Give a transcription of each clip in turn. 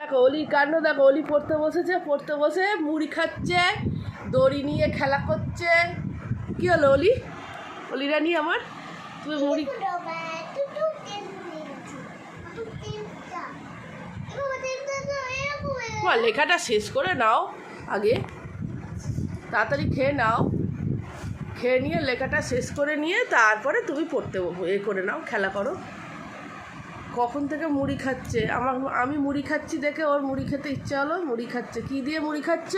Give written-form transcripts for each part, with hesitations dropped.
দেখো অলির কাণ্ড, দেখো অলি পড়তে বসেছে, পড়তে বসে মুড়ি খাচ্ছে, দড়ি নিয়ে খেলা করছে। কি হলো অলি? অলিরা নিয়ে আমার তুমি মুড়ি তোমার লেখাটা শেষ করে নাও আগে, তাড়াতাড়ি খেয়ে নাও, খেয়ে নিয়ে লেখাটা শেষ করে নিয়ে তারপরে তুমি পড়তে করে নাও, খেলা করো। কখন থেকে মুড়ি খাচ্ছে, আমি মুড়ি খাচ্ছি দেখে ওর মুড়ি খেতে ইচ্ছা হলো, মুড়ি খাচ্ছে। কি দিয়ে মুড়ি খাচ্ছ?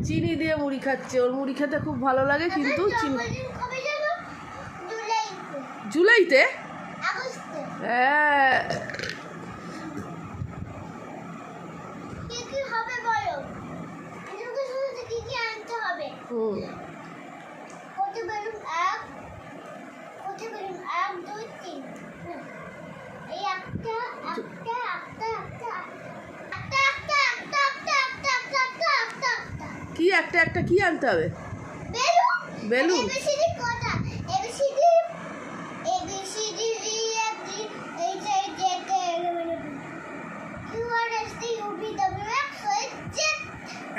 চিনি দিয়ে মুড়ি খাচ্ছে। ওর মুড়ি খেতে খুব ভালো লাগে, কিন্তু চিনি। জুলাইতে? হ্যাঁ। কি একটা একটা কি আনতে হবে? বেলুন।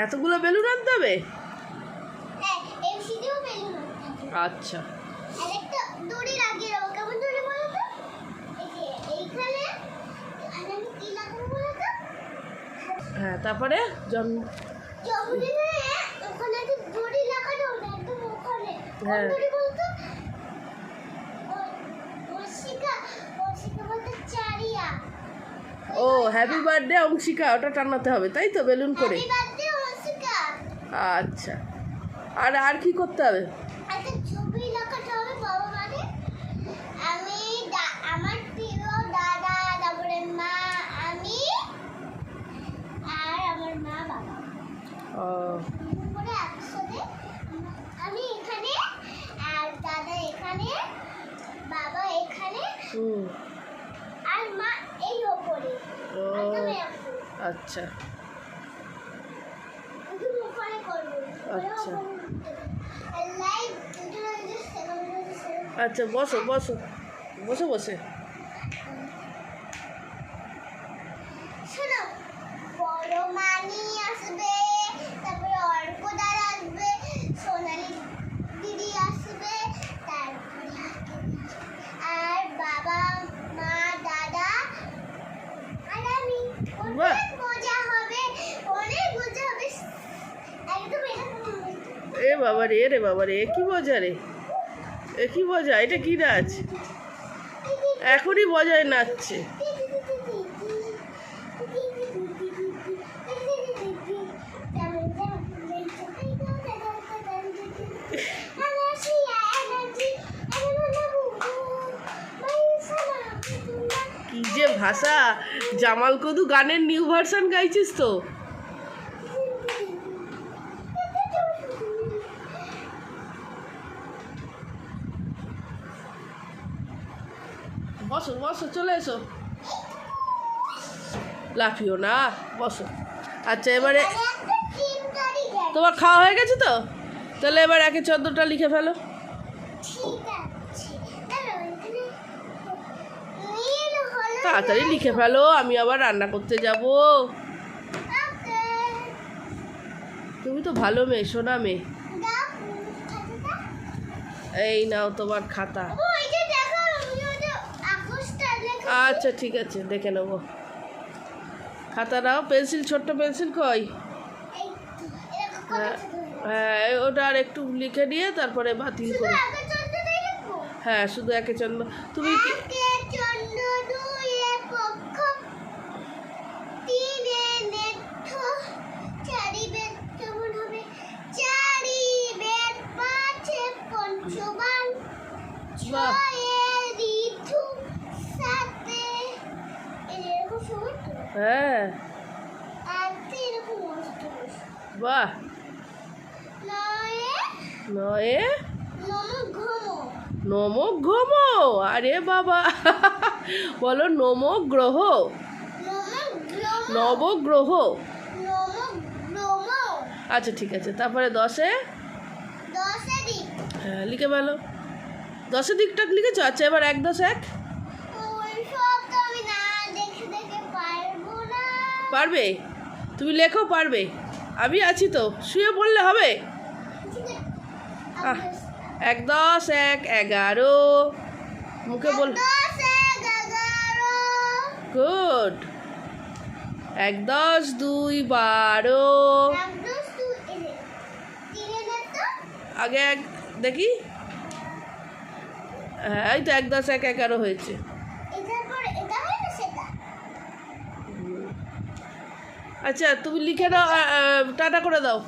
এতগুলো বেলুন আনতে হবে? আচ্ছা। হ্যাঁ, তারপরে হ্যাঁ ও হ্যাপি বার্থডে অংশিকা, ওটা টানাতে হবে তাই তো, বেলুন করে? আচ্ছা। আর কি করতে হবে? আচ্ছা আচ্ছা আচ্ছা, বসো বসো বসে বসে। বড় মানি আসবে, তারপরে অর্কদার আসবে, সোনালি দিদি আসবে, তারপরে আর বাবা মা দাদা আর আমি। অনেক মজা হবে, অনেক মজা হবে একদম। এ বাবা রে, রে বাবা রে, কি মজা রে, এ কি মজা, এটা কি নাচ? এখনই মজায় নাচছে। কি যে ভাষা, জামাল কদু গানের নিউ ভার্সন গাইছিস তো? বসো বসো, চলে এসো, লাফিও না, বসো। আচ্ছা, এবারে তোমার খাওয়া হয়ে গেছে তো? তাহলে এবার 1 14টা লিখে ফেলো। তাড়াতাড়ি লিখে ফেলো, আমি আবার রান্না করতে যাব। তুমি তো ভালো মেয়ে, সোনা মেয়ে। এই নাও তোমার খাতা। আচ্ছা ঠিক আছে, দেখে নেবো। খাতা নাও, পেন্সিল, ছোট্ট পেন্সিল কই? হ্যাঁ হ্যাঁ, ওটা আর একটু লিখে নিয়ে তারপরে বাতিল করো। হ্যাঁ, শুধু 1 চন্দ্র। তুমি কি হ্যাঁ বাহ, নয়ে নমগ্রহ। আরে বাবা, বলো নমগ্রহ, নবগ্রহ। আচ্ছা ঠিক আছে, তারপরে 10-এ হ্যাঁ লিখে ফেলো। 10-এর দিকটা লিখেছো? আচ্ছা, এবার 1 10 1। পারবে? তুমি লেখো, পারবে? আমি আছি তো, শুয়ে পড়লে হবে। ঠিক আছে। আহ, 1 10 1 11 মুখে বল। 10 11 গুড। 1 10 2 12 1 2 2 তিনে না তো আগে দেখি। হ্যাঁ, এই তো 1 10 1 11 হয়েছে। এটার পর এটা হয় না সেটা আচ্ছা, তুমি লিখে দাও, টাটা করে দাও।